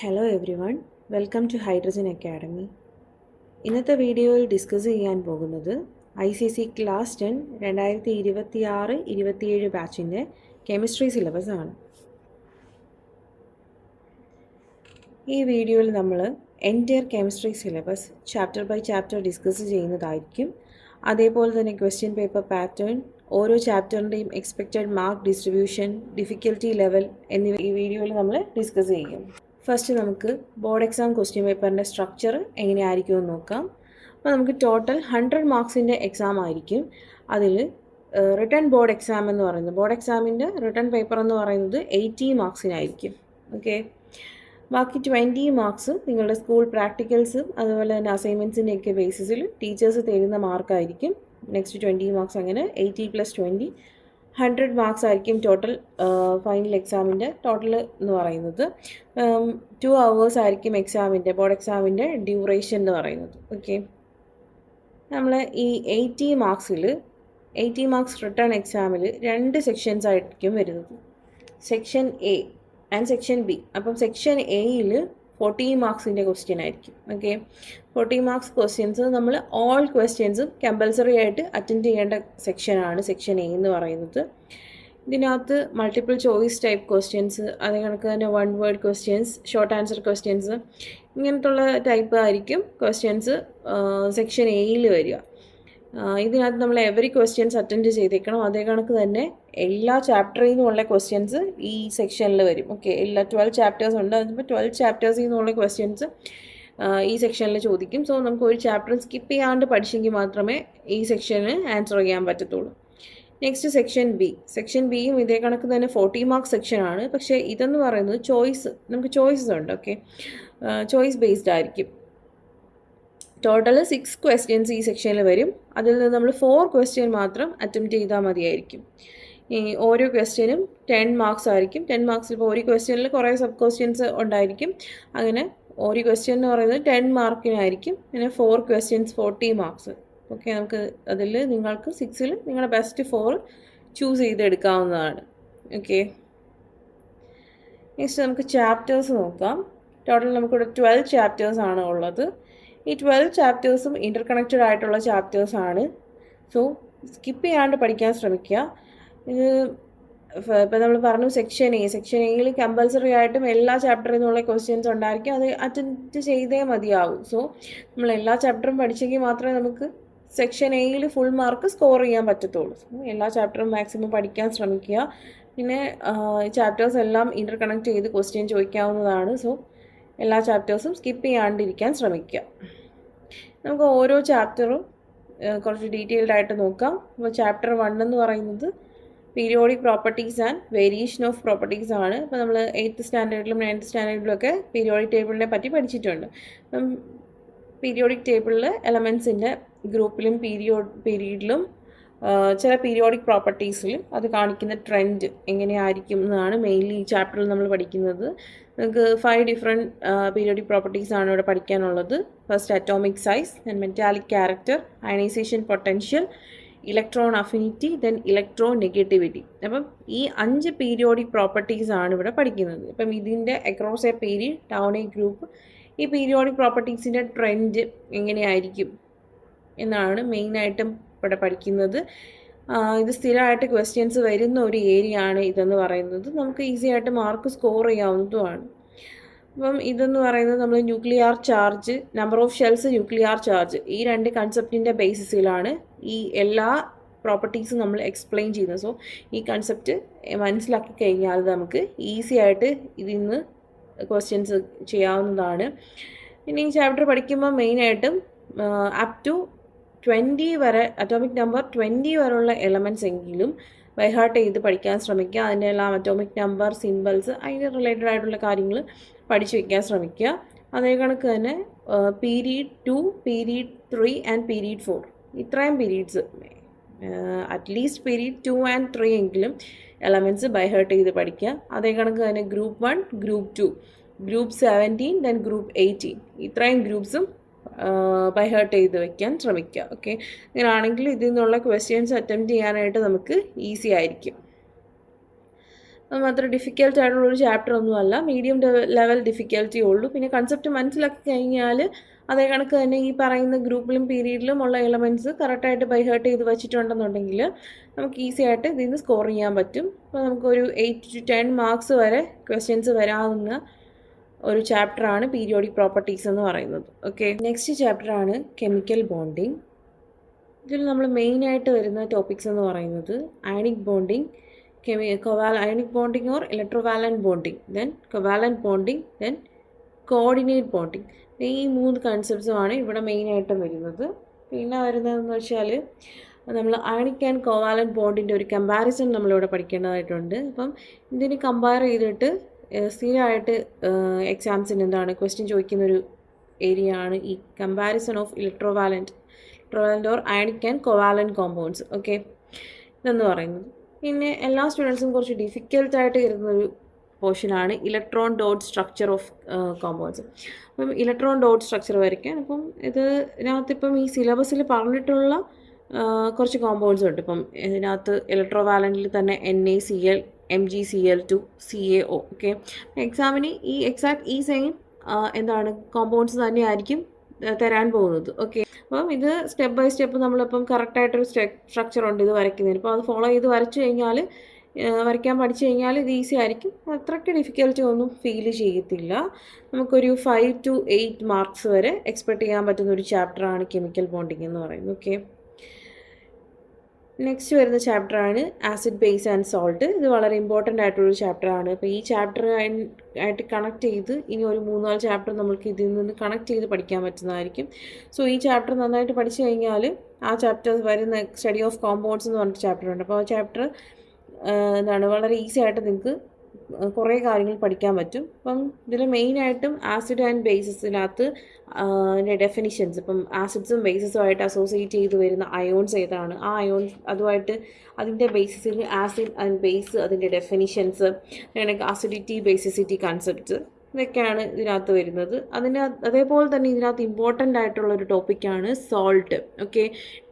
Hello everyone, welcome to hydrogen academy. ഇന്നത്തെ വീഡിയോയിൽ discuss ചെയ്യാൻ പോകുന്നത് ICSE ക്ലാസ് 10 2026-27 ബാച്ചിൻ്റെ കെമിസ്ട്രി സിലബസ് ആണ്. ഈ വീഡിയോയിൽ നമ്മൾ entire chemistry syllabus chapter by chapter discuss ചെയ്യുന്നതായിരിക്കും. അതേപോലെ തന്നെ ക്വസ്റ്റ്യൻ പേപ്പർ പാറ്റേൺ, ഓരോ ചാപ്റ്ററിൻ്റെയും expected mark distribution, difficulty level എന്നിവ ഈ വീഡിയോയിൽ നമ്മൾ ഡിസ്കസ് ചെയ്യും. ഫസ്റ്റ് നമുക്ക് ബോർഡ് എക്സാം ക്വസ്റ്റ്യൻ പേപ്പറിൻ്റെ സ്ട്രക്ചർ എങ്ങനെയായിരിക്കും എന്ന് നോക്കാം. അപ്പോൾ നമുക്ക് ടോട്ടൽ 100 മാർക്സിൻ്റെ എക്സാം ആയിരിക്കും. അതിൽ റിട്ടൺ ബോർഡ് എക്സാം എന്ന് പറയുന്നത്, ബോർഡ് എക്സാമിൻ്റെ റിട്ടൺ പേപ്പർ എന്ന് പറയുന്നത് 80 മാർക്സിനായിരിക്കും. ഓക്കെ, ബാക്കി 20 മാർക്സും നിങ്ങളുടെ സ്കൂൾ പ്രാക്ടിക്കൽസും അതുപോലെ തന്നെ അസൈൻമെൻറ്റ്സിൻ്റെയൊക്കെ ബേസിസിൽ ടീച്ചേഴ്സ് തരുന്ന മാർക്കായിരിക്കും. നെക്സ്റ്റ് 20 മാർക്സ്, അങ്ങനെ 80 + 20 100 മാർക്സ് ആയിരിക്കും ടോട്ടൽ ഫൈനൽ എക്സാമിൻ്റെ ടോട്ടൽ എന്ന് പറയുന്നത്. 2 hours ആയിരിക്കും എക്സാമിൻ്റെ, ബോർഡ് എക്സാമിൻ്റെ ഡ്യൂറേഷൻ എന്ന് പറയുന്നത്. ഓക്കെ, നമ്മൾ ഈ 80 മാർക്സ് റിട്ടേൺ എക്സാമിൽ 2 സെക്ഷൻസ് ആയിരിക്കും വരുന്നത്, section A and section B. അപ്പം സെക്ഷൻ എയിൽ 40 മാർക്സിൻ്റെ ക്വസ്റ്റ്യൻ ആയിരിക്കും. ഓക്കെ, 40 മാർക്സ് ക്വസ്റ്റ്യൻസ് നമ്മൾ ഓൾ ക്വസ്റ്റ്യൻസും കമ്പൽസറി ആയിട്ട് അറ്റൻഡ് ചെയ്യേണ്ട സെക്ഷനാണ് സെക്ഷൻ എ എന്ന് പറയുന്നത്. ഇതിനകത്ത് മൾട്ടിപ്പിൾ ചോയ്സ് ടൈപ്പ് ക്വസ്റ്റ്യൻസ്, അതേ കണക്ക് തന്നെ 1 word questions, short answer questions, ഇങ്ങനത്തുള്ള ടൈപ്പ് ആയിരിക്കും ക്വസ്റ്റ്യൻസ് സെക്ഷൻ എയിൽ വരിക. ഇതിനകത്ത് നമ്മൾ എവറി ക്വസ്റ്റ്യൻസ് അറ്റൻഡ് ചെയ്തേക്കണം. അതേ കണക്ക് തന്നെ എല്ലാ ചാപ്റ്ററിൽ നിന്നുള്ള ക്വസ്റ്റ്യൻസ് ഈ സെക്ഷനിൽ വരും. ഓക്കെ, എല്ലാ 12 ചാപ്റ്റേഴ്സ് ഉണ്ട്. അതിപ്പോൾ 12 ചാപ്റ്റേഴ്സിൽ നിന്നുള്ള ക്വസ്റ്റ്യൻസ് ഈ സെക്ഷനിൽ ചോദിക്കും. സോ നമുക്ക് ഒരു ചാപ്റ്റർ സ്കിപ്പ് ചെയ്യാണ്ട് പഠിച്ചെങ്കിൽ മാത്രമേ ഈ സെക്ഷന് ആൻസർ ചെയ്യാൻ പറ്റത്തുള്ളൂ. നെക്സ്റ്റ് സെക്ഷൻ ബിയും ഇതേ കണക്ക് തന്നെ 40 മാർക്സ് സെക്ഷനാണ്. പക്ഷേ ഇതെന്ന് പറയുന്നത് നമുക്ക് ചോയ്സസ് ഉണ്ട്. ഓക്കെ, ചോയ്സ് ബേസ്ഡ് ആയിരിക്കും. ടോട്ടൽ 6 ക്വസ്റ്റ്യൻസ് ഈ സെക്ഷനിൽ വരും. അതിൽ നിന്ന് നമ്മൾ 4 ക്വസ്റ്റ്യൻ മാത്രം അറ്റംപ്റ്റ് ചെയ്താൽ മതിയായിരിക്കും. ഈ ഓരോ ക്വസ്റ്റ്യനും 10 മാർക്സ് ആയിരിക്കും. 10 മാർക്സിൽ ഇപ്പോൾ ഒരു ക്വസ്റ്റ്യനിൽ കുറേ സബ് ക്വസ്റ്റ്യൻസ് ഉണ്ടായിരിക്കും. അങ്ങനെ ഒരു ക്വസ്റ്റ്യൻ എന്ന് പറയുന്നത് 10 മാർക്കിനായിരിക്കും. പിന്നെ 4 ക്വസ്റ്റ്യൻസ് 40 മാർക്സ്. ഓക്കെ, നമുക്ക് അതിൽ നിങ്ങൾക്ക് 6ൽ നിങ്ങളുടെ ബെസ്റ്റ് 4 ചൂസ് ചെയ്തെടുക്കാവുന്നതാണ്. ഓക്കെ, നെക്സ്റ്റ് നമുക്ക് ചാപ്റ്റേഴ്സ് നോക്കാം. ടോട്ടൽ നമുക്കിവിടെ 12 ചാപ്റ്റേഴ്സാണ് ഉള്ളത്. ഈ 12 ചാപ്റ്റേഴ്സും ഇൻ്റർ കണക്റ്റഡ് ആയിട്ടുള്ള ചാപ്റ്റേഴ്സാണ്. സോ സ്കിപ്പ് ചെയ്യാണ്ട് പഠിക്കാൻ ശ്രമിക്കുക. ഇത് ഇപ്പോൾ നമ്മൾ പറഞ്ഞു സെക്ഷൻ എയിൽ കമ്പൽസറി ആയിട്ടും എല്ലാ ചാപ്റ്ററിൽ നിന്നുള്ള ക്വസ്റ്റ്യൻസ് ഉണ്ടായിരിക്കും. അത് അറ്റൻഡ് ചെയ്തേ മതിയാവും. സോ നമ്മൾ എല്ലാ ചാപ്റ്ററും പഠിച്ചെങ്കിൽ മാത്രമേ നമുക്ക് സെക്ഷൻ എയിൽ ഫുൾ മാർക്ക് സ്കോർ ചെയ്യാൻ പറ്റത്തുള്ളൂ. എല്ലാ ചാപ്റ്ററും മാക്സിമം പഠിക്കാൻ ശ്രമിക്കുക. പിന്നെ ചാപ്റ്റേഴ്സ് എല്ലാം ഇൻ്റർ കണക്ട് ചെയ്ത് ക്വസ്റ്റ്യൻ ചോദിക്കാവുന്നതാണ്. സോ എല്ലാ ചാപ്റ്റേഴ്സും സ്കിപ്പ് ചെയ്യാണ്ടിരിക്കാൻ ശ്രമിക്കുക. നമുക്ക് ഓരോ ചാപ്റ്ററും കുറച്ച് ഡീറ്റെയിൽഡ് ആയിട്ട് നോക്കാം. അപ്പോൾ ചാപ്റ്റർ 1 എന്ന് പറയുന്നത് periodic properties and variation of properties ആണ്. അപ്പോൾ നമ്മൾ 8th സ്റ്റാൻഡേർഡിലും 9th സ്റ്റാൻഡേർഡിലും ഒക്കെ പീരിയോഡിക് ടേബിളിനെ പറ്റി പഠിച്ചിട്ടുണ്ട്. അപ്പം പീരിയോഡിക് ടേബിളിൽ എലമെൻസിൻ്റെ ഗ്രൂപ്പിലും പീരീഡിലും ചില പീരിയോഡിക് പ്രോപ്പർട്ടീസിൽ അത് കാണിക്കുന്ന ട്രെൻഡ് എങ്ങനെയായിരിക്കും എന്നാണ് മെയിൻലി ഈ ചാപ്റ്ററിൽ നമ്മൾ പഠിക്കുന്നത്. നമുക്ക് 5 ഡിഫറെൻറ്റ് പീരിയോഡിക് പ്രോപ്പർട്ടീസാണ് ഇവിടെ പഠിക്കാനുള്ളത്. First atomic size, then metallic character, ionisation potential, electron affinity, then electron negativity. അപ്പം ഈ 5 പീരിയോഡിക് പ്രോപ്പർട്ടീസാണ് ഇവിടെ പഠിക്കുന്നത്. അപ്പം ഇതിൻ്റെ across a period, down a group, ഈ പീരിയോഡിക് പ്രോപ്പർട്ടീസിൻ്റെ ട്രെൻഡ് എങ്ങനെയായിരിക്കും എന്നാണ് മെയിനായിട്ടും ഇവിടെ പഠിക്കുന്നത്. ഇത് സ്ഥിരമായിട്ട് ക്വസ്റ്റ്യൻസ് വരുന്ന ഒരു ഏരിയ ആണ് ഇതെന്ന് പറയുന്നത്. നമുക്ക് ഈസി ആയിട്ട് മാർക്ക് സ്കോർ ചെയ്യാവുന്നതുമാണ്. അപ്പം ഇതെന്ന് പറയുന്നത് നമ്മൾ nuclear charge, number of shells, nuclear charge, ഈ 2 കൺസെപ്റ്റിൻ്റെ ബേസിസിലാണ് ഈ എല്ലാ പ്രോപ്പർട്ടീസും നമ്മൾ എക്സ്പ്ലെയിൻ ചെയ്യുന്നത്. സോ ഈ കൺസെപ്റ്റ് മനസ്സിലാക്കി കഴിഞ്ഞാൽ നമുക്ക് ഈസി ആയിട്ട് ഇതിൽ നിന്ന് ക്വസ്റ്റ്യൻസ് ചെയ്യാവുന്നതാണ്. പിന്നെ ഈ ചാപ്റ്റർ പഠിക്കുമ്പോൾ മെയിനായിട്ടും അപ് ടു 20 വരെ, അറ്റോമിക് നമ്പർ 20 വരെയുള്ള എലമെൻറ്റ്സ് എങ്കിലും ബൈഹാർട്ട് ചെയ്ത് പഠിക്കാൻ ശ്രമിക്കുക. അതിൻ്റെ എല്ലാം അറ്റോമിക് നമ്പർ, സിംബൽസ്, അതിന് റിലേറ്റഡ് ആയിട്ടുള്ള കാര്യങ്ങൾ പഠിച്ചു വയ്ക്കാൻ ശ്രമിക്കുക. അതേ കണക്ക് തന്നെ പീരീഡ് 2, പീരീഡ് 3 ആൻഡ് പീരീഡ് 4, ഇത്രയും പീരീഡ്സ്, അറ്റ്ലീസ്റ്റ് പീരീഡ് 2 ആൻഡ് 3 എങ്കിലും എലമെൻറ്റ്സ് ബൈഹാർട്ട് ചെയ്ത് പഠിക്കുക. അതേ കണക്ക് തന്നെ group 1, group 2, group 17, then group 18, ഇത്രയും ഗ്രൂപ്പ്സും ബൈഹാർട്ട് ചെയ്ത് വയ്ക്കാൻ ശ്രമിക്കുക. ഓക്കെ, അങ്ങനെയാണെങ്കിൽ ഇതിൽ നിന്നുള്ള ക്വസ്റ്റ്യൻസ് അറ്റംപ്റ്റ് ചെയ്യാനായിട്ട് നമുക്ക് ഈസി ആയിരിക്കും. അത്ര ഡിഫിക്കൽട്ട് ആയിട്ടുള്ളൊരു ചാപ്റ്റർ ഒന്നുമല്ല, മീഡിയം ലെവൽ ഡിഫിക്കൽറ്റിയേ ഉള്ളൂ. പിന്നെ കൺസെപ്റ്റ് മനസ്സിലാക്കി കഴിഞ്ഞാൽ അതേ കണക്ക് തന്നെ ഈ പറയുന്ന ഗ്രൂപ്പിലും പീരീഡിലും ഉള്ള എലമെൻറ്റ്സ് കറക്റ്റായിട്ട് ബൈഹേർട്ട് ചെയ്ത് വെച്ചിട്ടുണ്ടെന്നുണ്ടെങ്കിൽ നമുക്ക് ഈസി ആയിട്ട് ഇതിൽ നിന്ന് സ്കോർ ചെയ്യാൻ പറ്റും. അപ്പോൾ നമുക്കൊരു 8 to 10 മാർക്സ് വരെ ക്വസ്റ്റ്യൻസ് വരാവുന്ന ഒരു ചാപ്റ്ററാണ് പീരിയോഡിക് പ്രോപ്പർട്ടീസ് എന്ന് പറയുന്നത്. ഓക്കെ, നെക്സ്റ്റ് ചാപ്റ്ററാണ് കെമിക്കൽ ബോണ്ടിങ്. ഇതിൽ നമ്മൾ മെയിനായിട്ട് വരുന്ന ടോപ്പിക്സ് എന്ന് പറയുന്നത് ionic bonding, ionic bonding or electrovalent bonding, then covalent bonding, then coordinate bonding. ഈ 3 കൺസെപ്റ്റ്സുമാണ് ഇവിടെ മെയിനായിട്ടും വരുന്നത്. പിന്നെ വരുന്നതെന്ന് വെച്ചാൽ നമ്മൾ അയണിക് ആൻഡ് കോവാലന്റ് ബോണ്ടിൻ്റെ ഒരു കമ്പാരിസൺ നമ്മളിവിടെ പഠിക്കേണ്ടതായിട്ടുണ്ട്. അപ്പം ഇതിന് കമ്പയർ ചെയ്തിട്ട് സ്ഥിരമായിട്ട് എക്സാംസിന് എന്താണ് ക്വസ്റ്റ്യൻ ചോദിക്കുന്നൊരു ഏരിയ ആണ് ഈ comparison of electrovalent or ionic and covalent compounds. Okay, ഇതെന്ന് പറയുന്നത്. പിന്നെ എല്ലാ സ്റ്റുഡൻസും കുറച്ച് ഡിഫിക്കൽട്ടായിട്ട് വരുന്നൊരു പോർഷനാണ് electron dot structure of compounds. അപ്പം ഇലക്ട്രോൺ ഡോട്ട് സ്ട്രക്ചർ വരയ്ക്കാൻ ഇപ്പം ഇതിനകത്തിപ്പം ഈ സിലബസിൽ പറഞ്ഞിട്ടുള്ള കുറച്ച് കോമ്പൗണ്ട്സ് ഉണ്ട്. ഇപ്പം ഇതിനകത്ത് ഇലക്ട്രോവാലൻറ്റിൽ തന്നെ NaCl, MgCl2, CaO. ഓക്കെ, എക്സാമിന് ഈ ഈ സെയിം എന്താണ് കോമ്പൗണ്ട്സ് തന്നെയായിരിക്കും തരാൻ പോകുന്നത്. ഓക്കെ, അപ്പം ഇത് സ്റ്റെപ്പ് ബൈ സ്റ്റെപ്പ് നമ്മളിപ്പം കറക്റ്റായിട്ടൊരു സ്ട്രക്ചർ ഉണ്ട് ഇത് വരയ്ക്കുന്നതിന്. അപ്പോൾ അത് ഫോളോ ചെയ്ത് വരയ്ക്കാൻ പഠിച്ചു കഴിഞ്ഞാൽ ഇത് ഈസി ആയിരിക്കും. അത്രയ്ക്ക് ഡിഫിക്കൽറ്റി ഒന്നും ഫീൽ ചെയ്യത്തില്ല. നമുക്കൊരു 5 to 8 മാർക്സ് വരെ എക്സ്പെക്റ്റ് ചെയ്യാൻ പറ്റുന്ന ഒരു ചാപ്റ്ററാണ് കെമിക്കൽ ബോണ്ടിങ് എന്ന് പറയുന്നത്. ഓക്കെ, നെക്സ്റ്റ് വരുന്ന ചാപ്റ്ററാണ് ആസിഡ്, ബേസ് ആൻഡ് സോൾട്ട്. ഇത് വളരെ ഇമ്പോർട്ടൻ്റ് ആയിട്ടുള്ളൊരു ചാപ്റ്ററാണ്. അപ്പോൾ ഈ ചാപ്റ്റർ ആയിട്ട് കണക്ട് ചെയ്ത് ഇനി ഒരു 3-4 ചാപ്റ്റർ നമുക്ക് ഇതിൽ നിന്ന് കണക്ട് ചെയ്ത് പഠിക്കാൻ പറ്റുന്നതായിരിക്കും. സോ ഈ ചാപ്റ്റർ നന്നായിട്ട് പഠിച്ചു കഴിഞ്ഞാൽ ആ ചാപ്റ്റർ വരുന്ന സ്റ്റഡി ഓഫ് കോമ്പൗണ്ട്സ് എന്ന് പറഞ്ഞിട്ട് ചാപ്റ്റർ ഉണ്ട്. അപ്പോൾ ആ ചാപ്റ്റർ വളരെ ഈസി ആയിട്ട് നിങ്ങൾക്ക് കുറേ കാര്യങ്ങൾ പഠിക്കാൻ പറ്റും. അപ്പം ഇതിൽ മെയിനായിട്ടും ആസിഡ് ആൻഡ് ബേസസിനകത്ത് ഡെഫിനിഷൻസ്, ഇപ്പം ആസിഡ്സും ബേസസും ആയിട്ട് അസോസിയേറ്റ് ചെയ്ത് വരുന്ന അയോൺസ് ഏതാണ്, ആ അയോൺസ് അതുമായിട്ട് അതിൻ്റെ ബേസിസിൽ ആസിഡ് ആൻഡ് ബേസ്, അതിൻ്റെ ഡെഫിനിഷൻസ്, അങ്ങനെ ആസിഡിറ്റി, ബേസിസിറ്റി കൺസെപ്റ്റ്സ്, ഇതൊക്കെയാണ് ഇതിനകത്ത് വരുന്നത്. അതേപോലെ തന്നെ ഇതിനകത്ത് ഇമ്പോർട്ടൻ്റ് ആയിട്ടുള്ളൊരു ടോപ്പിക്കാണ് salt. Okay,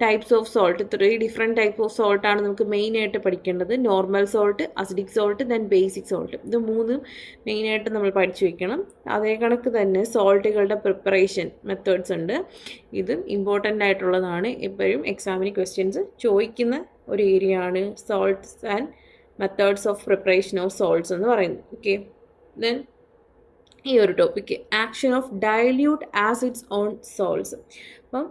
types of salt. 3 different types of സോൾട്ടാണ് നമുക്ക് മെയിനായിട്ട് പഠിക്കേണ്ടത്. Normal salt, acidic salt, then basic salt. ഇത് 3 മെയിനായിട്ട് നമ്മൾ പഠിച്ചു വയ്ക്കണം. അതേ കണക്ക് തന്നെ സോൾട്ടുകളുടെ പ്രിപ്പറേഷൻ മെത്തേഡ്സ് ഉണ്ട്. ഇതും ഇമ്പോർട്ടൻ്റ് ആയിട്ടുള്ളതാണ്. എപ്പോഴും എക്സാമിന് ക്വസ്റ്റ്യൻസ് ചോദിക്കുന്ന ഒരു ഏരിയ ആണ് salts and methods of preparation of salts എന്ന് പറയുന്നത്. ഓക്കെ, ദെൻ ഈ ഒരു topic action of dilute acids on salts. അപ്പം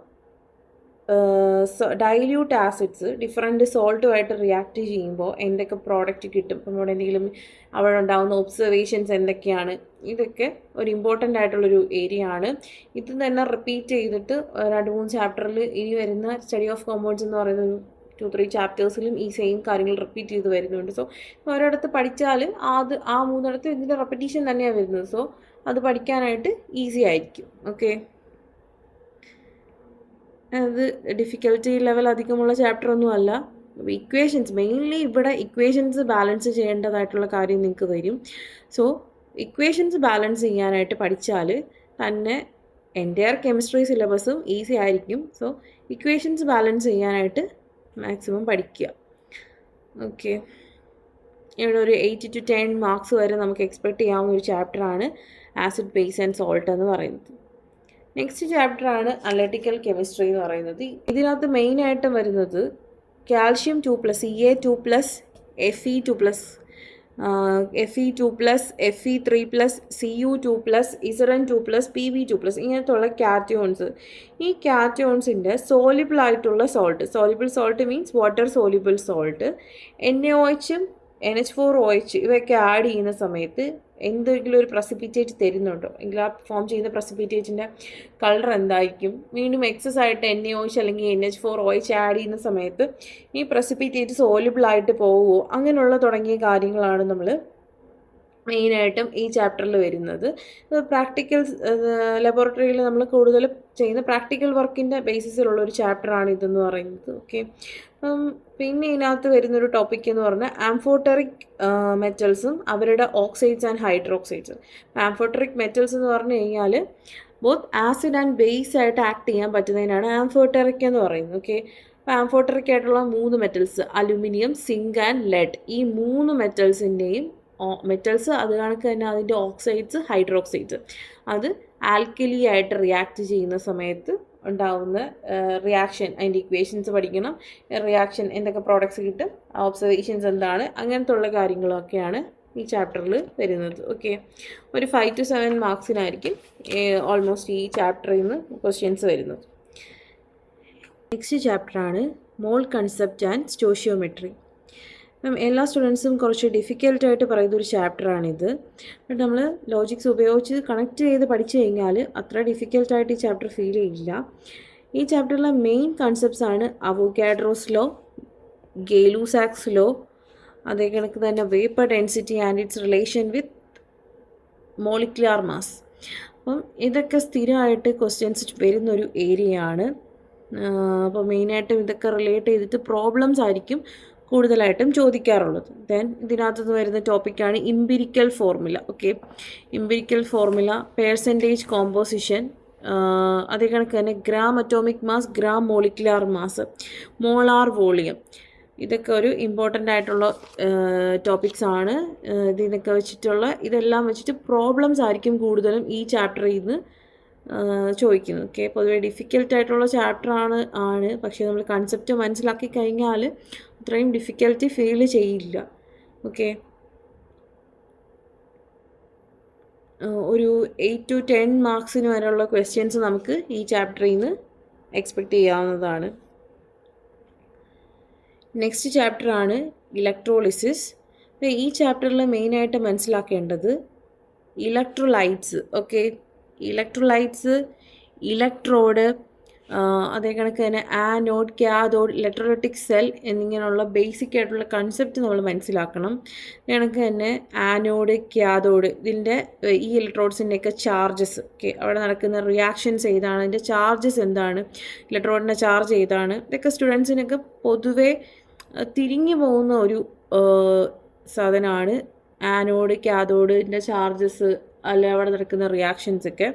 ഡൈല്യൂട്ട് ആസിഡ്സ് ഡിഫറെൻറ്റ് സോൾട്ടുമായിട്ട് റിയാക്ട് ചെയ്യുമ്പോൾ എന്തൊക്കെ പ്രോഡക്റ്റ് കിട്ടും, ഇപ്പം അവിടെ എന്തെങ്കിലും അവിടെ ഉണ്ടാകുന്ന ഒബ്സർവേഷൻസ് എന്തൊക്കെയാണ്, ഇതൊക്കെ ഒരു ഇമ്പോർട്ടൻ്റ് ആയിട്ടുള്ളൊരു ഏരിയ ആണ്. ഇത് തന്നെ റിപ്പീറ്റ് ചെയ്തിട്ട് 2-3 ചാപ്റ്ററിൽ ഇനി വരുന്ന സ്റ്റഡി ഓഫ് കോമ്പൗണ്ട്സ് എന്ന് പറയുന്ന ഒരു 2-3 ചാപ്റ്റേഴ്സിലും ഈ സെയിം കാര്യങ്ങൾ റിപ്പീറ്റ് ചെയ്ത് വരുന്നുണ്ട്. സോ ഒരിടത്ത് പഠിച്ചാൽ ആ 3 ഇതിൻ്റെ റെപ്പറ്റീഷൻ തന്നെയാണ് വരുന്നത്. സോ അത് പഠിക്കാനായിട്ട് ഈസി ആയിരിക്കും. ഓക്കെ, അത് ഡിഫിക്കൽറ്റി ലെവൽ അധികമുള്ള ചാപ്റ്റർ ഒന്നും അല്ല. ഇക്വേഷൻസ് മെയിൻലി ഇവിടെ ഇക്വേഷൻസ് ബാലൻസ് ചെയ്യേണ്ടതായിട്ടുള്ള കാര്യം നിങ്ങൾക്ക് വരും. സോ ഇക്വേഷൻസ് ബാലൻസ് ചെയ്യാനായിട്ട് പഠിച്ചാൽ തന്നെ എൻ്റയർ കെമിസ്ട്രി സിലബസും ഈസി ആയിരിക്കും. സോ ഇക്വേഷൻസ് ബാലൻസ് ചെയ്യാനായിട്ട് മാക്സിമം പഠിക്കുക. ഓക്കെ, ഇവിടെ ഒരു 8 to 10 മാർക്സ് വരെ നമുക്ക് എക്സ്പെക്റ്റ് ചെയ്യാവുന്ന ഒരു ചാപ്റ്ററാണ് ആസിഡ്, ബേസ് ആൻഡ് സോൾട്ട് എന്ന് പറയുന്നത്. നെക്സ്റ്റ് ചാപ്റ്ററാണ് അനലിറ്റിക്കൽ കെമിസ്ട്രി എന്ന് പറയുന്നത്. ഇതിനകത്ത് മെയിനായിട്ടും വരുന്നത് calcium 2+, Ca2+, Fe2+, Fe2+, Fe3+, Cu2+, Zn2+, Pb2+, ഇങ്ങനത്തുള്ള കാറ്റയോൺസ്. ഈ കാറ്റയോൺസിൻ്റെ സോലിബിൾ ആയിട്ടുള്ള salt, soluble salt means water soluble salt, NaOHും NH4OH ഇവയൊക്കെ ആഡ് ചെയ്യുന്ന സമയത്ത് എന്തെങ്കിലും ഒരു പ്രസിപ്പിറ്റേറ്റ് തരുന്നുണ്ടോ, എങ്കിൽ ആ ഫോം ചെയ്യുന്ന പ്രസിപ്പിറ്റേറ്റിൻ്റെ കളർ എന്തായിരിക്കും. വീണ്ടും എക്സസ് ആയിട്ട് NaOH അല്ലെങ്കിൽ NH4OH ആഡ് ചെയ്യുന്ന സമയത്ത് ഈ പ്രസിപ്പിറ്റേറ്റ് സോലിബിളായിട്ട് പോവുമോ, അങ്ങനെയുള്ള തുടങ്ങിയ കാര്യങ്ങളാണ് നമ്മൾ മെയിനായിട്ടും ഈ ചാപ്റ്ററിൽ വരുന്നത്. പ്രാക്ടിക്കൽ ലബോറട്ടറിയിൽ നമ്മൾ കൂടുതൽ ചെയ്യുന്ന പ്രാക്ടിക്കൽ വർക്കിൻ്റെ ബേസിസിലുള്ള ഒരു ചാപ്റ്ററാണ് ഇതെന്ന് പറയുന്നത്. ഓക്കെ, പിന്നെ ഇതിനകത്ത് വരുന്നൊരു ടോപ്പിക് എന്ന് പറഞ്ഞാൽ ആംഫോട്ടറിക് മെറ്റൽസും അവരുടെ oxides and hydroxides. Amphoteric metals എന്ന് പറഞ്ഞു കഴിഞ്ഞാൽ ബോത്ത് ആസിഡ് ആൻഡ് ബേസ് ആയിട്ട് ആക്ട് ചെയ്യാൻ പറ്റുന്നതിനാണ് ആംഫോട്ടറിക് എന്ന് പറയുന്നത്. ഓക്കെ, അപ്പോൾ ആംഫോട്ടറിക് ആയിട്ടുള്ള 3 metals aluminium, zinc and lead, ഈ 3 മെറ്റൽസിൻ്റെയും മെറ്റൽസ് അത് കണക്ക് തന്നെ അതിൻ്റെ ഓക്സൈഡ്സ്, ഹൈഡ്രോക്സൈഡ്സ് അത് ആൽക്കലി ആയിട്ട് റിയാക്ട് ചെയ്യുന്ന സമയത്ത് ഉണ്ടാവുന്ന റിയാക്ഷൻ, അതിൻ്റെ ഇക്വേഷൻസ് പഠിക്കണം, റിയാക്ഷൻ എന്തൊക്കെ പ്രോഡക്ട്സ് കിട്ടും, ഒബ്സർവേഷൻസ് എന്താണ്, അങ്ങനത്തെ ഉള്ള കാര്യങ്ങളൊക്കെയാണ് ഈ ചാപ്റ്ററിൽ വരുന്നത്. ഓക്കെ, ഒരു 5 to 7 മാർക്സിനായിരിക്കും ഓൾമോസ്റ്റ് ഈ ചാപ്റ്ററിൽ നിന്ന് ക്വസ്റ്റ്യൻസ് വരുന്നത്. നെക്സ്റ്റ് ചാപ്റ്ററാണ് മോൾ കൺസെപ്റ്റ് ആൻഡ് സ്റ്റോഷിയോമെട്രി. അപ്പം എല്ലാ സ്റ്റുഡൻസും കുറച്ച് ഡിഫിക്കൽട്ടായിട്ട് പറയുന്നൊരു ചാപ്റ്ററാണിത്. ബട്ട് നമ്മൾ ലോജിക്സ് ഉപയോഗിച്ച് കണക്ട് ചെയ്ത് പഠിച്ചു കഴിഞ്ഞാൽ അത്ര ഡിഫിക്കൽട്ടായിട്ട് ഈ ചാപ്റ്റർ ഫീൽ ചെയ്യില്ല. ഈ ചാപ്റ്ററിലെ മെയിൻ കൺസെപ്റ്റ്സ് ആണ് അവോഗാഡ്രോസ് ലോ, ഗേ-ലൂസാക്സ് ലോ, അതേ കണക്ക് തന്നെ vapour density and it's relation with molecular mass. അപ്പം ഇതൊക്കെ സ്ഥിരമായിട്ട് ക്വസ്റ്റ്യൻസ് വരുന്നൊരു ഏരിയയാണ്. അപ്പോൾ മെയിനായിട്ടും ഇതൊക്കെ റിലേറ്റ് ചെയ്തിട്ട് പ്രോബ്ലംസ് ആയിരിക്കും കൂടുതലായിട്ടും ചോദിക്കാറുള്ളത്. ദെൻ ഇതിനകത്തുനിന്ന് വരുന്ന ടോപ്പിക്കാണ് empirical formula. Okay, empirical formula, percentage composition, അതേ കണക്ക് തന്നെ gram atomic mass, gram molecular mass, molar volume, ഇതൊക്കെ ഒരു ഇമ്പോർട്ടൻ്റ് ആയിട്ടുള്ള ടോപ്പിക്സ് ആണ്. ഇതിനൊക്കെ വെച്ചിട്ടുള്ള ഇതെല്ലാം വെച്ചിട്ട് പ്രോബ്ലംസ് ആയിരിക്കും കൂടുതലും ഈ ചാപ്റ്ററിൽ നിന്ന് ചോദിക്കുന്നത്. ഓക്കെ, പൊതുവെ ഡിഫിക്കൽട്ടായിട്ടുള്ള ചാപ്റ്ററാണ് പക്ഷേ നമ്മൾ കൺസെപ്റ്റ് മനസ്സിലാക്കി കഴിഞ്ഞാൽ അത്രയും ഡിഫിക്കൽറ്റി ഫീൽ ചെയ്യില്ല. ഓക്കെ, ഒരു 8 to 10 മാർക്സിന് വരെയുള്ള ക്വസ്റ്റ്യൻസ് നമുക്ക് ഈ ചാപ്റ്ററിൽ നിന്ന് എക്സ്പെക്റ്റ് ചെയ്യാവുന്നതാണ്. നെക്സ്റ്റ് ചാപ്റ്ററാണ് ഇലക്ട്രോളിസിസ്. ഈ ചാപ്റ്ററിൽ മെയിനായിട്ട് മനസ്സിലാക്കേണ്ടത് ഇലക്ട്രോലൈറ്റ്സ്. ഓക്കെ, ഇലക്ട്രോലൈറ്റ്സ്, ഇലക്ട്രോഡ്, അതേ കണക്ക് തന്നെ ആനോഡ്, കാഥോഡ്, ഇലക്ട്രോലൈറ്റിക് സെൽ എന്നിങ്ങനെയുള്ള ബേസിക് ആയിട്ടുള്ള കൺസെപ്റ്റ് നമ്മൾ മനസ്സിലാക്കണം. കണക്ക് തന്നെ ആനോഡ്, കാഥോഡ്, ഇതിൻ്റെ ഈ ഇലക്ട്രോഡ്സിൻ്റെയൊക്കെ ചാർജസ്, ഓക്കെ, അവിടെ നടക്കുന്ന റിയാക്ഷൻസ് ഏതാണ്, അതിൻ്റെ ചാർജസ് എന്താണ്, ഇലക്ട്രോഡിൻ്റെ ചാർജ് ഏതാണ്, ഇതൊക്കെ സ്റ്റുഡൻസിനൊക്കെ പൊതുവേ തിരിഞ്ഞു പോകുന്ന ഒരു സാധനമാണ് ആനോഡ്, കാഥോഡിൻ്റെ ചാർജസ്, അല്ല അവിടെ നടക്കുന്ന റിയാക്ഷൻസൊക്കെ.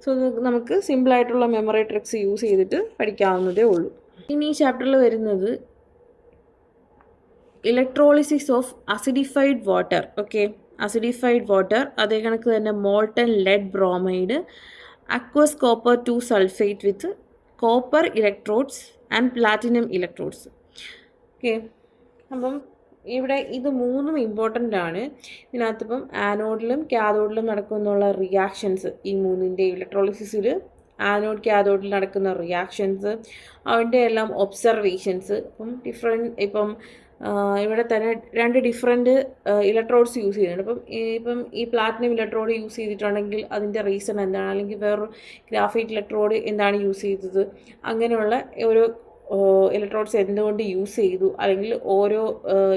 സോ നമുക്ക് സിമ്പിളായിട്ടുള്ള മെമ്മറി ട്രിക്സ് യൂസ് ചെയ്തിട്ട് പഠിക്കാവുന്നതേ ഉള്ളൂ. ഇനി ഈ ചാപ്റ്ററിൽ വരുന്നത് electrolysis of acidified water. Okay, acidified water, അതേ കണക്ക് തന്നെ molten lead bromide, aqueous copper 2 sulphate with copper electrodes and platinum electrodes. Okay, അപ്പം ഇവിടെ ഇത് മൂന്നും ഇമ്പോർട്ടൻ്റ് ആണ്. ഇതിനകത്തിപ്പം ആനോഡിലും കാഥോഡിലും നടക്കുന്നുള്ള റിയാക്ഷൻസ്, ഈ മൂന്നിൻ്റെ ഇലക്ട്രോളിസിസിൽ ആനോഡ് കാഥോഡിൽ നടക്കുന്ന റിയാക്ഷൻസ്, അവൻ്റെ എല്ലാം ഒബ്സർവേഷൻസ്. ഇപ്പം ഇവിടെ തന്നെ 2 ഡിഫറെൻറ്റ് ഇലക്ട്രോഡ്സ് യൂസ് ചെയ്യുന്നുണ്ട്. ഇപ്പം ഈ പ്ലാറ്റിനം ഇലക്ട്രോഡ് യൂസ് ചെയ്തിട്ടുണ്ടെങ്കിൽ അതിൻ്റെ റീസൺ എന്താണ്, അല്ലെങ്കിൽ വേറൊരു ഗ്രാഫൈറ്റ് ഇലക്ട്രോഡ് എന്താണ് യൂസ് ചെയ്തത്, അങ്ങനെയുള്ള ഓരോ ഇലക്ട്രോഡ്സ് എന്തുകൊണ്ട് യൂസ് ചെയ്തു, അല്ലെങ്കിൽ ഓരോ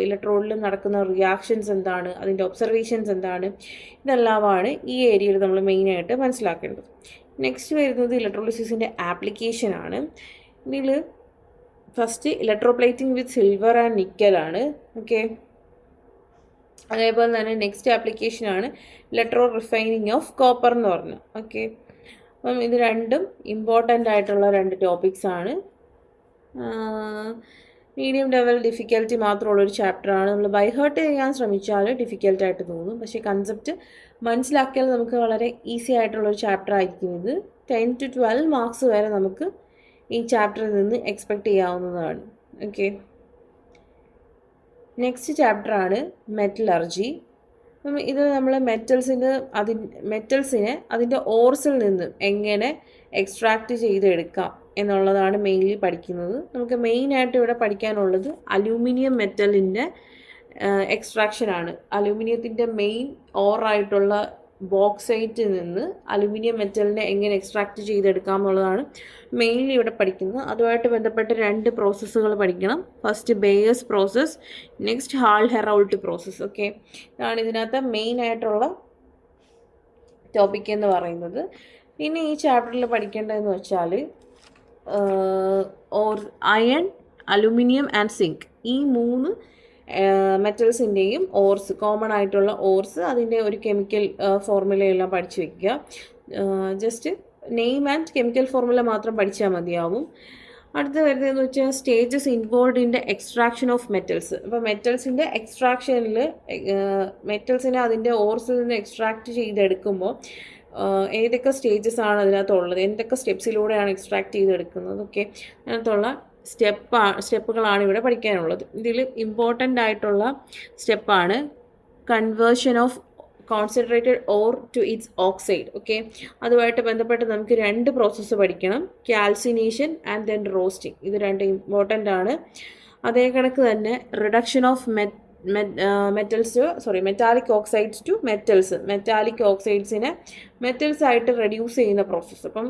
ഇലക്ട്രോഡിലും നടക്കുന്ന റിയാക്ഷൻസ് എന്താണ്, അതിൻ്റെ ഒബ്സർവേഷൻസ് എന്താണ്, ഇതെല്ലാമാണ് ഈ ഏരിയയിൽ നമ്മൾ മെയിനായിട്ട് മനസ്സിലാക്കേണ്ടത്. നെക്സ്റ്റ് വരുന്നത് ഇലക്ട്രോളിസിസിൻ്റെ ആപ്ലിക്കേഷനാണ്. ഇതിൽ first electroplating with silver and നിക്കലാണ്. ഓക്കെ, അതേപോലെ തന്നെ നെക്സ്റ്റ് ആപ്ലിക്കേഷനാണ് ഇലക്ട്രോ റിഫൈനിങ് ഓഫ് കോപ്പർ എന്ന് പറഞ്ഞു. ഓക്കെ, അപ്പം ഇത് രണ്ടും ഇമ്പോർട്ടൻ്റ് ആയിട്ടുള്ള 2 ടോപ്പിക്സാണ്. മീഡിയം ലെവൽ ഡിഫിക്കൽറ്റി മാത്രമുള്ളൊരു ചാപ്റ്ററാണ്. നമ്മൾ ബൈഹേർട്ട് ചെയ്യാൻ ശ്രമിച്ചാൽ ഡിഫിക്കൽട്ടായിട്ട് തോന്നും, പക്ഷേ കൺസെപ്റ്റ് മനസ്സിലാക്കിയാൽ നമുക്ക് വളരെ ഈസി ആയിട്ടുള്ളൊരു ചാപ്റ്റർ ആയിരിക്കും ഇത്. 10 to 12 മാർക്സ് വരെ നമുക്ക് ഈ ചാപ്റ്ററിൽ നിന്ന് എക്സ്പെക്റ്റ് ചെയ്യാവുന്നതാണ്. ഓക്കെ, നെക്സ്റ്റ് ചാപ്റ്ററാണ് മെറ്റലർജി. അപ്പം ഇത് നമ്മൾ മെറ്റൽസിനെ അതിൻ്റെ ഓർസിൽ നിന്ന് എങ്ങനെ എക്സ്ട്രാക്റ്റ് ചെയ്തെടുക്കാം എന്നുള്ളതാണ് മെയിൻലി പഠിക്കുന്നത്. നമുക്ക് മെയിനായിട്ട് ഇവിടെ പഠിക്കാനുള്ളത് അലൂമിനിയം മെറ്റലിൻ്റെ എക്സ്ട്രാക്ഷനാണ്. അലൂമിനിയത്തിൻ്റെ മെയിൻ ഓറായിട്ടുള്ള ബോക്സൈറ്റിൽ നിന്ന് അലൂമിനിയം മെറ്റലിനെ എങ്ങനെ എക്സ്ട്രാക്റ്റ് ചെയ്തെടുക്കാം എന്നുള്ളതാണ് മെയിൻലി ഇവിടെ പഠിക്കുന്നത്. അതുമായിട്ട് ബന്ധപ്പെട്ട് 2 പ്രോസസ്സുകൾ പഠിക്കണം. First Bayer's process, next Hall Heroult process. Okay, ഇതാണ് ഇതിനകത്ത് മെയിനായിട്ടുള്ള ടോപ്പിക് എന്ന് പറയുന്നത്. പിന്നെ ഈ ചാപ്റ്ററിൽ പഠിക്കേണ്ടതെന്ന് വെച്ചാൽ അയൺ, അലുമിനിയം ആൻഡ് സിങ്ക്, ഈ 3 മെറ്റൽസിൻ്റെയും ഓർസ്, കോമൺ ആയിട്ടുള്ള ഓർസ്, അതിൻ്റെ ഒരു കെമിക്കൽ ഫോർമുലയെല്ലാം പഠിച്ചു വയ്ക്കുക. Just name and chemical formula മാത്രം പഠിച്ചാൽ മതിയാവും. അടുത്ത വരുന്നതെന്ന് വെച്ചാൽ stages involve in the extraction of metals. അപ്പോൾ മെറ്റൽസിൻ്റെ എക്സ്ട്രാക്ഷനിൽ മെറ്റൽസിനെ അതിൻ്റെ ഓർസിൽ നിന്ന് എക്സ്ട്രാക്ട് ചെയ്തെടുക്കുമ്പോൾ ഏതൊക്കെ സ്റ്റേജസ് ആണ് അതിനകത്തുള്ളത്, എന്തൊക്കെ സ്റ്റെപ്സിലൂടെയാണ് എക്സ്ട്രാക്ട് ചെയ്തെടുക്കുന്നത്, ഓക്കെ, അതിനകത്തുള്ള സ്റ്റെപ്പുകളാണ് ഇവിടെ പഠിക്കാനുള്ളത്. ഇതിൽ ഇമ്പോർട്ടൻ്റ് ആയിട്ടുള്ള സ്റ്റെപ്പാണ് conversion of concentrated ore to its oxide. Okay, അതുമായിട്ട് ബന്ധപ്പെട്ട് നമുക്ക് 2 പ്രോസസ്സ് പഠിക്കണം, കാൽസിനേഷൻ ആൻഡ് ദെൻ റോസ്റ്റിംഗ്. ഇത് 2 ഇമ്പോർട്ടൻ്റ് ആണ്. അതേ കണക്ക് തന്നെ reduction of metallic oxides to metals. Metallic ഓക്സൈഡ്സിനെ മെറ്റൽസ് ആയിട്ട് റെഡ്യൂസ് ചെയ്യുന്ന പ്രോസസ്സ്. അപ്പം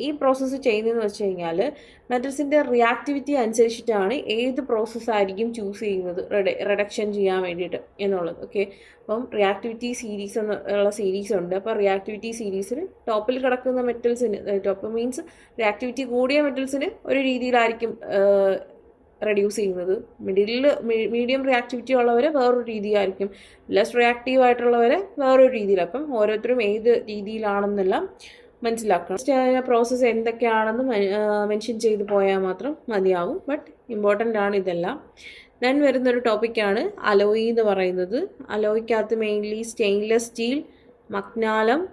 ഈ പ്രോസസ്സ് ചെയ്യുന്നതെന്ന് വെച്ച് കഴിഞ്ഞാൽ മെറ്റൽസിൻ്റെ റിയാക്ടിവിറ്റി അനുസരിച്ചിട്ടാണ് ഏത് പ്രോസസ്സായിരിക്കും ചൂസ് ചെയ്യുന്നത് റിഡക്ഷൻ ചെയ്യാൻ വേണ്ടിയിട്ട് എന്നുള്ളത്. ഓക്കെ, അപ്പം റിയാക്ടിവിറ്റി സീരീസ് എന്നുള്ള സീരീസ് ഉണ്ട്. അപ്പോൾ റിയാക്ടിവിറ്റി സീരീസിൽ ടോപ്പിൽ കിടക്കുന്ന മെറ്റൽസിന്, ടോപ്പ് മീൻസ് റിയാക്ടിവിറ്റി കൂടിയ മെറ്റൽസിന് ഒരു രീതിയിലായിരിക്കും റെഡ്യൂസ് ചെയ്യുന്നത്, മീഡിയം റിയാക്ടിവിറ്റി ഉള്ളവരെ വേറൊരു രീതിയായിരിക്കും, ലെസ് റിയാക്റ്റീവ് ആയിട്ടുള്ളവരെ വേറൊരു രീതിയിൽ. അപ്പം ഓരോരുത്തരും ഏത് രീതിയിലാണെന്നെല്ലാം മനസ്സിലാക്കണം. പ്രോസസ്സ് എന്തൊക്കെയാണെന്ന് മെൻഷൻ ചെയ്ത് പോയാൽ മാത്രം മതിയാവും, ബട്ട് ഇമ്പോർട്ടൻ്റ് ആണ് ഇതെല്ലാം. ദെൻ വരുന്നൊരു ടോപ്പിക്കാണ് അലോയി എന്ന് പറയുന്നത്. അലോയ്ക്കകത്ത് mainly stainless steel, magnalium,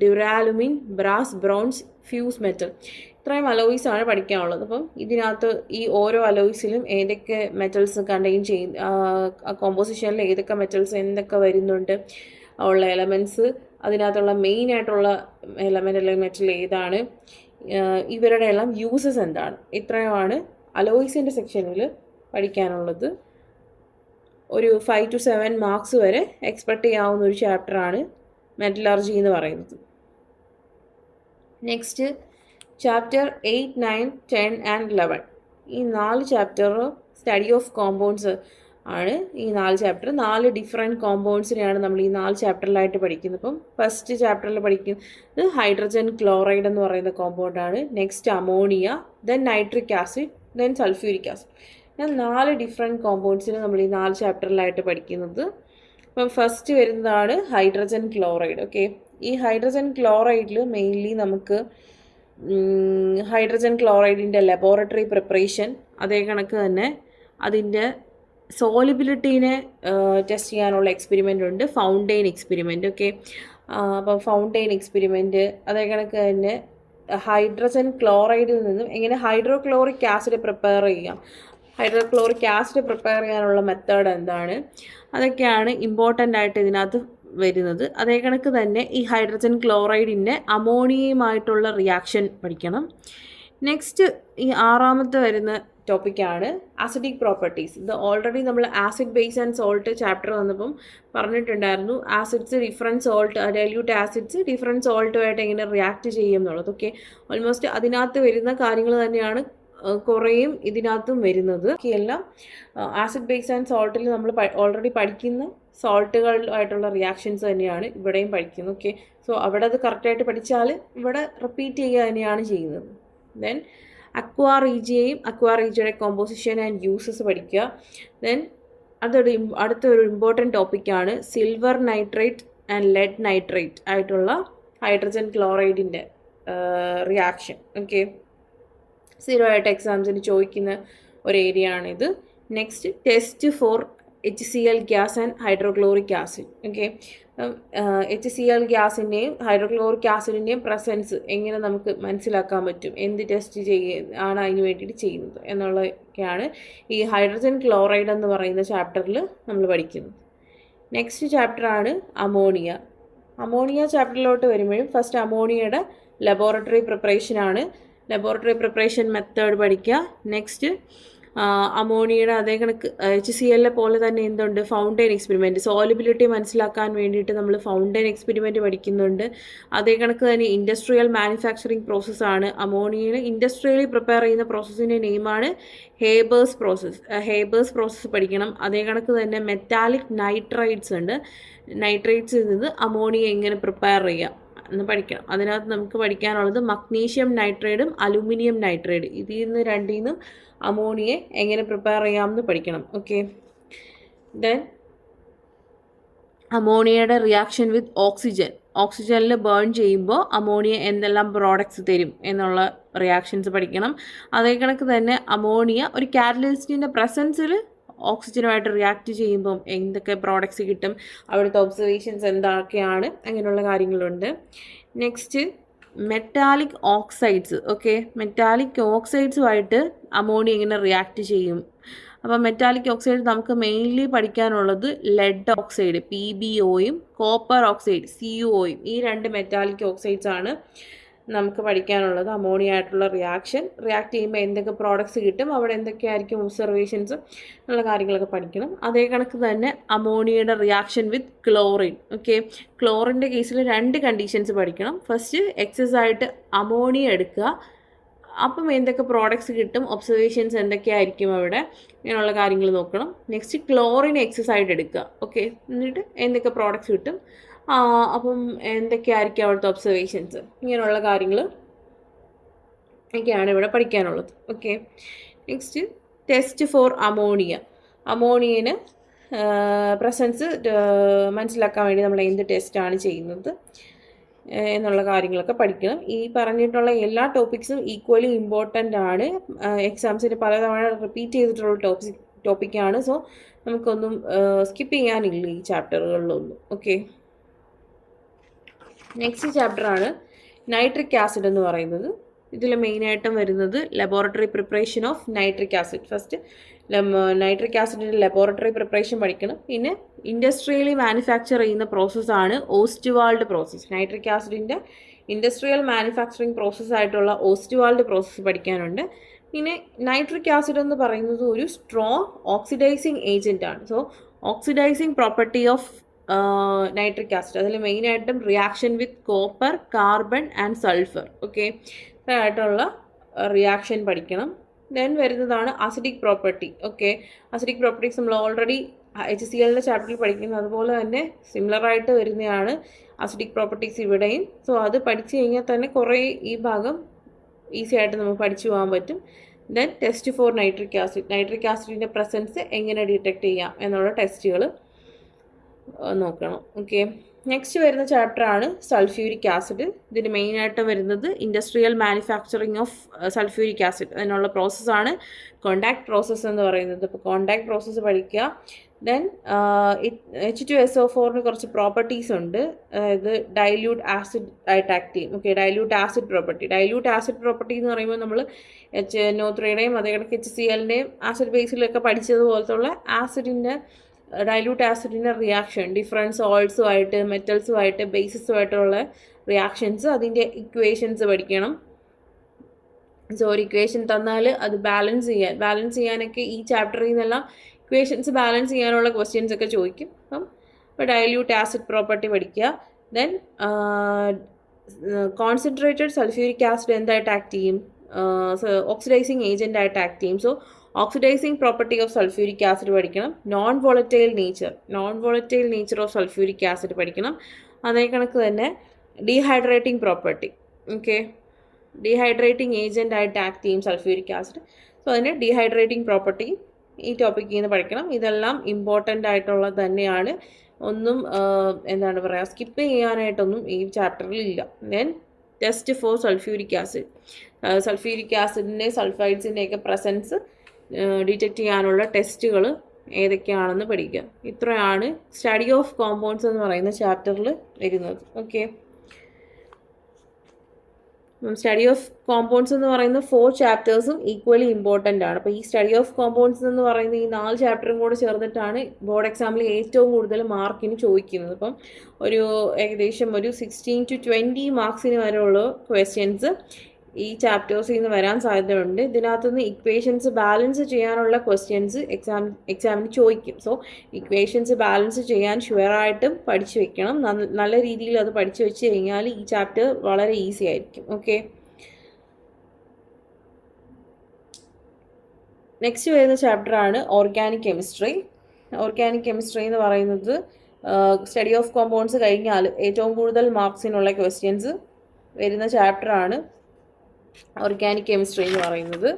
duralumin, brass, bronze, fuse metal, ഇത്രയും അലോയ്സ് ആണ് പഠിക്കാനുള്ളത്. അപ്പം ഇതിനകത്ത് ഈ ഓരോ അലോയ്സിലും ഏതൊക്കെ മെറ്റൽസ് കണ്ടെയ്ൻ കോമ്പോസിഷനിൽ ഏതൊക്കെ മെറ്റൽസ് എന്തൊക്കെ വരുന്നുണ്ട് ഉള്ള എലമെൻറ്റ്സ്, അതിനകത്തുള്ള മെയിൻ ആയിട്ടുള്ള എലമെൻ്റ് അല്ലെങ്കിൽ മെറ്റൽ ഏതാണ്, ഇവരുടെ എല്ലാം യൂസസ് എന്താണ്, ഇത്രയുമാണ് അലോയ്സിൻ്റെ സെക്ഷനിൽ പഠിക്കാനുള്ളത്. ഒരു 5 to 7 മാർക്സ് വരെ എക്സ്പെക്റ്റ് ചെയ്യാവുന്ന ഒരു ചാപ്റ്ററാണ് മെറ്റലർജി എന്ന് പറയുന്നത്. Next chapter 8, 9, 10 and 11. ഈ 4 ചാപ്റ്റർ സ്റ്റഡി ഓഫ് കോമ്പൗണ്ട്സ് ആണ്. ഈ 4 ചാപ്റ്റർ 4 ഡിഫറെൻറ്റ് കോമ്പൗണ്ട്സിനെയാണ് നമ്മൾ ഈ 4 ചാപ്റ്ററിലായിട്ട് പഠിക്കുന്നത്. അപ്പം ഫസ്റ്റ് ചാപ്റ്ററിൽ പഠിക്കുന്നത് ഹൈഡ്രജൻ ക്ലോറൈഡ് എന്ന് പറയുന്ന കോമ്പൗണ്ടാണ്. Next ammonia, then nitric acid, then sulphuric acid. ഞാൻ 4 ഡിഫറെൻറ്റ് കോമ്പൗണ്ട്സിന് നമ്മൾ ഈ 4 ചാപ്റ്ററിലായിട്ട് പഠിക്കുന്നത്. അപ്പം ഫസ്റ്റ് വരുന്നതാണ് ഹൈഡ്രജൻ ക്ലോറൈഡ്. ഓക്കെ, ഈ ഹൈഡ്രജൻ ക്ലോറൈഡിൽ മെയിൻലി നമുക്ക് ഹൈഡ്രജൻ ക്ലോറൈഡിൻ്റെ ലബോറട്ടറി പ്രിപ്പറേഷൻ, അതേ കണക്ക് തന്നെ അതിൻ്റെ സോളിബിലിറ്റീനെ ടെസ്റ്റ് ചെയ്യാനുള്ള എക്സ്പെരിമെൻ്റ് ഉണ്ട്, ഫൗണ്ടെയിൻ എക്സ്പെരിമെൻ്റ്. ഓക്കെ, അപ്പോൾ ഫൗണ്ടെയിൻ എക്സ്പെരിമെൻറ്റ്, അതേ കണക്ക് തന്നെ ഹൈഡ്രജൻ ക്ലോറൈഡിൽ നിന്നും എങ്ങനെ ഹൈഡ്രോക്ലോറിക് ആസിഡ് പ്രിപ്പയർ ചെയ്യാം, ഹൈഡ്രോക്ലോറിക് ആസിഡ് പ്രിപ്പയർ ചെയ്യാനുള്ള മെത്തേഡ് എന്താണ്, അതൊക്കെയാണ് ഇമ്പോർട്ടൻ്റ് ആയിട്ട് ഇതിനകത്ത് വരുന്നത്. അതേ കണക്ക് തന്നെ ഈ ഹൈഡ്രജൻ ക്ലോറൈഡിൻ്റെ അമോണിയയുമായിട്ടുള്ള റിയാക്ഷൻ പഠിക്കണം. നെക്സ്റ്റ് ഈ 6ാമത്തെ വരുന്ന ടോപ്പിക്കാണ് ആസിഡിക് പ്രോപ്പർട്ടീസ്. ഇത് ഓൾറെഡി നമ്മൾ acid base and salt chapter വന്നപ്പം പറഞ്ഞിട്ടുണ്ടായിരുന്നു. Acids different salt, dilute acids different സോൾട്ടുമായിട്ട് എങ്ങനെ റിയാക്ട് ചെയ്യും എന്നുള്ളത്. ഓക്കെ, ഓൾമോസ്റ്റ് അതിനകത്ത് വരുന്ന കാര്യങ്ങൾ തന്നെയാണ് കുറേയും ഇതിനകത്തും വരുന്നത്. എല്ലാം ആസിഡ് ബേസ് ആൻഡ് സോൾട്ടിൽ നമ്മൾ ഓൾറെഡി പഠിക്കുന്ന സോൾട്ടുകളായിട്ടുള്ള റിയാക്ഷൻസ് തന്നെയാണ് ഇവിടെയും പഠിക്കുന്നത്. ഓക്കെ, സോ അവിടെ അത് കറക്റ്റായിട്ട് പഠിച്ചാൽ ഇവിടെ റിപ്പീറ്റ് ചെയ്യുക തന്നെയാണ് ചെയ്യുന്നത്. ദെൻ അക്വാ റീജിയയും അക്വാ റീജിയയുടെ കോമ്പോസിഷൻ ആൻഡ് യൂസസ് പഠിക്കുക. ദെൻ അടുത്തൊരു ഇമ്പോർട്ടൻറ്റ് ടോപ്പിക്കാണ് silver nitrate and lead nitrate ആയിട്ടുള്ള ഹൈഡ്രജൻ ക്ലോറൈഡിൻ്റെ റിയാക്ഷൻ. ഓക്കെ, സ്ഥിരമായിട്ട് എക്സാംസിന് ചോദിക്കുന്ന ഒരു ഏരിയ ആണിത്. Next test for HCl gas and hydrochloric acid. Okay, HCl ഗ്യാസിൻ്റെയും ഹൈഡ്രോക്ലോറിക് ആസിഡിൻ്റെയും പ്രസൻസ് എങ്ങനെ നമുക്ക് മനസ്സിലാക്കാൻ പറ്റും, എന്ത് ടെസ്റ്റ് ആണ് അതിന് വേണ്ടിയിട്ട് ചെയ്യുന്നത് എന്നുള്ളതൊക്കെയാണ് ഈ ഹൈഡ്രജൻ ക്ലോറൈഡ് എന്ന് പറയുന്ന ചാപ്റ്ററിൽ നമ്മൾ പഠിക്കുന്നത്. നെക്സ്റ്റ് ചാപ്റ്ററാണ് അമോണിയ. അമോണിയ ചാപ്റ്ററിലോട്ട് വരുമ്പോഴും ഫസ്റ്റ് അമോണിയയുടെ ലബോറട്ടറി പ്രിപ്പറേഷനാണ്. ലബോറട്ടറി പ്രിപ്പറേഷൻ മെത്തേഡ് പഠിക്കുക. നെക്സ്റ്റ് അമോണിയയുടെ അതേ കണക്ക് HCl പോലെ തന്നെ എന്തുണ്ട്, ഫൗണ്ടെയിൻ എക്സ്പെരിമെൻറ്റ്, സോലിബിലിറ്റി മനസ്സിലാക്കാൻ വേണ്ടിയിട്ട് നമ്മൾ ഫൗണ്ടെയിൻ എക്സ്പെരിമെൻറ്റ് പഠിക്കുന്നുണ്ട്. അതേ കണക്ക് തന്നെ ഇൻഡസ്ട്രിയൽ മാനുഫാക്ചറിങ് പ്രോസസ്സാണ്. അമോണിയയിൽ ഇൻഡസ്ട്രിയലി പ്രിപ്പയർ ചെയ്യുന്ന പ്രോസസ്സിൻ്റെ നെയിമാണ് ഹേബേഴ്സ് പ്രോസസ്സ്. ഹേബേഴ്സ് പ്രോസസ്സ് പഠിക്കണം. അതേ കണക്ക് തന്നെ മെറ്റാലിക് നൈട്രൈറ്റ്സ് ഉണ്ട്. നൈട്രൈറ്റ്സിൽ നിന്ന് അമോണിയ എങ്ങനെ പ്രിപ്പയർ ചെയ്യാം എന്ന് പഠിക്കണം. അതിനകത്ത് നമുക്ക് പഠിക്കാനുള്ളത് മഗ്നീഷ്യം നൈട്രൈഡും അലുമിനിയം നൈട്രൈഡ്, ഇതിൽ നിന്ന് രണ്ടിൽ നിന്നും അമോണിയെ എങ്ങനെ പ്രിപ്പയർ ചെയ്യാമെന്ന് പഠിക്കണം. ഓക്കെ, ദെൻ അമോണിയയുടെ റിയാക്ഷൻ വിത്ത് ഓക്സിജൻ, ഓക്സിജനിൽ ബേൺ ചെയ്യുമ്പോൾ അമോണിയ എന്തെല്ലാം പ്രോഡക്ട്സ് തരും എന്നുള്ള റിയാക്ഷൻസ് പഠിക്കണം. അതേ കണക്ക് തന്നെ അമോണിയ ഒരു കാറ്റലിസ്റ്റിൻ്റെ പ്രസൻസിൽ ഓക്സിജനുമായിട്ട് റിയാക്ട് ചെയ്യുമ്പം എന്തൊക്കെ പ്രോഡക്ട്സ് കിട്ടും, അവിടുത്തെ ഒബ്സർവേഷൻസ് എന്തൊക്കെയാണ്, അങ്ങനെയുള്ള കാര്യങ്ങളുണ്ട്. Next metallic oxides. Okay, metallic ഓക്സൈഡ്സുമായിട്ട് അമോണിയ എങ്ങനെ റിയാക്ട് ചെയ്യും. അപ്പോൾ മെറ്റാലിക് ഓക്സൈഡ് നമുക്ക് മെയിൻലി പഠിക്കാനുള്ളത് ലെഡ് ഓക്സൈഡ് PbOയും കോപ്പർ ഓക്സൈഡ് CuOയും. ഈ 2 മെറ്റാലിക് ഓക്സൈഡ്സ് ആണ് നമുക്ക് പഠിക്കാനുള്ളത്. അമോണിയ ആയിട്ടുള്ള റിയാക്ട് ചെയ്യുമ്പോൾ എന്തൊക്കെ പ്രോഡക്ട്സ് കിട്ടും, അവിടെ എന്തൊക്കെയായിരിക്കും ഒബ്സർവേഷൻസ് എന്നുള്ള കാര്യങ്ങളൊക്കെ പഠിക്കണം. അതേ കണക്ക് തന്നെ അമോണിയയുടെ റിയാക്ഷൻ വിത്ത് ക്ലോറിൻ. ഓക്കെ, ക്ലോറിൻ്റെ കേസിൽ 2 കണ്ടീഷൻസ് പഠിക്കണം. ഫസ്റ്റ് എക്സസ് ആയിട്ട് അമോണിയ എടുക്കുക, അപ്പം എന്തൊക്കെ പ്രോഡക്ട്സ് കിട്ടും, ഒബ്സർവേഷൻസ് എന്തൊക്കെയായിരിക്കും അവിടെ, ഇങ്ങനെയുള്ള കാര്യങ്ങൾ നോക്കണം. നെക്സ്റ്റ് ക്ലോറിൻ എക്സസ് ആയിട്ട് എടുക്കുക. ഓക്കെ, എന്നിട്ട് എന്തൊക്കെ പ്രോഡക്ട്സ് കിട്ടും, അപ്പം എന്തൊക്കെയായിരിക്കും അവിടുത്തെ ഒബ്സർവേഷൻസ്, ഇങ്ങനെയുള്ള കാര്യങ്ങൾ ഒക്കെയാണ് ഇവിടെ പഠിക്കാനുള്ളത്. Okay, next test for ammonia. അമോണിയന് പ്രസൻസ് മനസ്സിലാക്കാൻ വേണ്ടി നമ്മൾ എന്ത് ടെസ്റ്റാണ് ചെയ്യുന്നത് എന്നുള്ള കാര്യങ്ങളൊക്കെ പഠിക്കണം. ഈ പറഞ്ഞിട്ടുള്ള എല്ലാ ടോപ്പിക്സും ഈക്വലി ഇമ്പോർട്ടൻ്റ് ആണ്. എക്സാംസിന് പലതവണ റിപ്പീറ്റ് ചെയ്തിട്ടുള്ള ടോപ്പിക്കാണ്. സോ നമുക്കൊന്നും സ്കിപ്പ് ചെയ്യാനില്ല ഈ ചാപ്റ്ററുകളിലൊന്നും. ഓക്കെ, നെക്സ്റ്റ് ചാപ്റ്ററാണ് നൈട്രിക് ആസിഡ് എന്ന് പറയുന്നത്. ഇതിൽ മെയിനായിട്ടും വരുന്നത് laboratory preparation of nitric acid. First nitric ആസിഡിൻ്റെ ലബോറട്ടറി പ്രിപ്പറേഷൻ പഠിക്കണം. പിന്നെ ഇൻഡസ്ട്രിയലി മാനുഫാക്ചർ ചെയ്യുന്ന പ്രോസസ്സാണ് ഓസ്റ്റ്വാൾഡ് പ്രോസസ്സ്. നൈട്രിക് ആസിഡിൻ്റെ ഇൻഡസ്ട്രിയൽ മാനുഫാക്ചറിങ് പ്രോസസ്സായിട്ടുള്ള ഓസ്റ്റ്വാൾഡ് പ്രോസസ്സ് പഠിക്കാനുണ്ട്. പിന്നെ നൈട്രിക് ആസിഡ് എന്ന് പറയുന്നത് ഒരു സ്ട്രോങ് ഓക്സിഡൈസിങ് ഏജൻ്റ് ആണ്. So oxidising property of nitric acid, അതിൽ മെയിനായിട്ടും reaction with copper, carbon and sulphur. Okay, ആയിട്ടുള്ള റിയാക്ഷൻ പഠിക്കണം. ദെൻ വരുന്നതാണ് acidic property. Okay, acidic properties നമ്മൾ ഓൾറെഡി HClൻ്റെ ചാപ്റ്ററിൽ പഠിക്കുന്നത്, അതുപോലെ തന്നെ സിമിലറായിട്ട് വരുന്നതാണ് അസിഡിക് പ്രോപ്പർട്ടീസ് ഇവിടെയും. സോ അത് പഠിച്ചു കഴിഞ്ഞാൽ തന്നെ കുറേ ഈ ഭാഗം ഈസി ആയിട്ട് നമുക്ക് പഠിച്ചു പോകാൻ പറ്റും. Then test for nitric acid. Nitric ആസിഡിൻ്റെ പ്രസൻസ് എങ്ങനെ ഡിറ്റക്ട് ചെയ്യാം എന്നുള്ള ടെസ്റ്റുകൾ നോക്കണം. ഓക്കെ, നെക്സ്റ്റ് വരുന്ന ചാപ്റ്ററാണ് സൾഫ്യൂരിക് ആസിഡ്. ഇതിന് മെയിനായിട്ട് വരുന്നത് industrial manufacturing of sulphuric acid, അതിനുള്ള പ്രോസസ്സാണ് കോണ്ടാക്ട് പ്രോസസ്സ് എന്ന് പറയുന്നത്. അപ്പോൾ കോണ്ടാക്ട് പ്രോസസ്സ് പഠിക്കുക. ദെൻ H2SO4 കുറച്ച് പ്രോപ്പർട്ടീസ് ഉണ്ട്. അതായത് ഡൈല്യൂട്ട് ആസിഡ് ആയിട്ട് ആക്ട് ചെയ്യും. Okay, dilute acid property. Dilute acid property എന്ന് പറയുമ്പോൾ നമ്മൾ NO3യുടെയും അതേ കണക്ക് HClൻ്റെയും ആസിഡ് ബേസിലൊക്കെ പഠിച്ചതുപോലത്തുള്ള ആസിഡിൻ്റെ ഡൈല്യൂട്ട് ആസിഡിൻ്റെ റിയാക്ഷൻ ഡിഫറെൻറ്റ് സോൾട്സുമായിട്ട്, മെറ്റൽസുമായിട്ട്, ബേസിസുമായിട്ടുള്ള റിയാക്ഷൻസ്, അതിൻ്റെ ഇക്വേഷൻസ് പഠിക്കണം. സോ ഒരു ഇക്വേഷൻ തന്നാൽ അത് ബാലൻസ് ചെയ്യാനൊക്കെ ഈ ചാപ്റ്ററിൽ നിന്നെല്ലാം ഇക്വേഷൻസ് ബാലൻസ് ചെയ്യാനുള്ള ക്വസ്റ്റ്യൻസ് ഒക്കെ ചോദിക്കും. അപ്പം ഇപ്പോൾ ഡൈല്യൂട്ട് ആസിഡ് പ്രോപ്പർട്ടി പഠിക്കുക. ദെൻ കോൺസെൻട്രേറ്റഡ് സൾഫ്യൂരിക് ആസിഡ് എന്തായിട്ട് ആക്ട് ചെയ്യും, ഓക്സിഡൈസിങ് ഏജൻ്റ് ആയിട്ട് ആക്ട് ചെയ്യും. So oxidising property of sulphuric acid പഠിക്കണം. Non volatile nature of sulphuric acid പഠിക്കണം. അതേ കണക്ക് തന്നെ dehydrating property. Okay, dehydrating agent ആയിട്ട് ആക്ട് ചെയ്യും സൾഫ്യൂരിക് ആസിഡ്. സോ അതിന് ഡീഹൈഡ്രേറ്റിംഗ് പ്രോപ്പർട്ടി ഈ ടോപ്പിക്കിൽ നിന്ന് പഠിക്കണം. ഇതെല്ലാം ഇമ്പോർട്ടൻ്റ് ആയിട്ടുള്ളത് തന്നെയാണ്. ഒന്നും എന്താണ് പറയുക, സ്കിപ്പ് ചെയ്യാനായിട്ടൊന്നും ഈ ചാപ്റ്ററിൽ ഇല്ല. Then test for sulphuric acid. Sulphuric ആസിഡിൻ്റെ സൾഫൈഡ്സിൻ്റെയൊക്കെ പ്രസൻസ് ഡിറ്റക്റ്റ് ചെയ്യാനുള്ള ടെസ്റ്റുകൾ ഏതൊക്കെയാണെന്ന് പഠിക്കുക. ഇത്രയാണ് സ്റ്റഡി ഓഫ് കോമ്പൗണ്ട്സ് എന്ന് പറയുന്ന ചാപ്റ്ററിൽ വരുന്നത്. ഓക്കെ, സ്റ്റഡി ഓഫ് കോമ്പൗണ്ട്സ് എന്ന് പറയുന്ന 4 ചാപ്റ്റേഴ്സും ഈക്വലി ഇമ്പോർട്ടൻ്റ് ആണ്. അപ്പോൾ ഈ സ്റ്റഡി ഓഫ് കോമ്പൗണ്ട്സ് എന്ന് പറയുന്ന ഈ 4 ചാപ്റ്ററും കൂടെ ചേർന്നിട്ടാണ് ബോർഡ് എക്സാമിൽ ഏറ്റവും കൂടുതൽ മാർക്കിന് ചോദിക്കുന്നത്. അപ്പം ഒരു ഏകദേശം ഒരു 16 to 20 മാർക്സിന് വരെയുള്ള ക്വസ്റ്റ്യൻസ് ഈ ചാപ്റ്റേഴ്സിൽ നിന്ന് വരാൻ സാധ്യതയുണ്ട്. ഇതിനകത്തുനിന്ന് ഇക്വേഷൻസ് ബാലൻസ് ചെയ്യാനുള്ള ക്വസ്റ്റ്യൻസ് എക്സാമിന് ചോദിക്കും. സോ ഇക്വേഷൻസ് ബാലൻസ് ചെയ്യാൻ ഷുവറായിട്ടും പഠിച്ചു വെക്കണം. നല്ല രീതിയിൽ അത് പഠിച്ചു വെച്ച് കഴിഞ്ഞാൽ ഈ ചാപ്റ്റർ വളരെ ഈസി ആയിരിക്കും. ഓക്കെ, നെക്സ്റ്റ് വരുന്ന ചാപ്റ്ററാണ് ഓർഗാനിക് കെമിസ്ട്രി. ഓർഗാനിക് കെമിസ്ട്രി എന്ന് പറയുന്നത് സ്റ്റഡി ഓഫ് കോമ്പൗണ്ട്സ് കഴിഞ്ഞാൽ ഏറ്റവും കൂടുതൽ മാർക്സിനുള്ള ക്വസ്റ്റ്യൻസ് വരുന്ന ചാപ്റ്ററാണ് ഓർഗാനിക് കെമിസ്ട്രി എന്ന് പറയുന്നത്.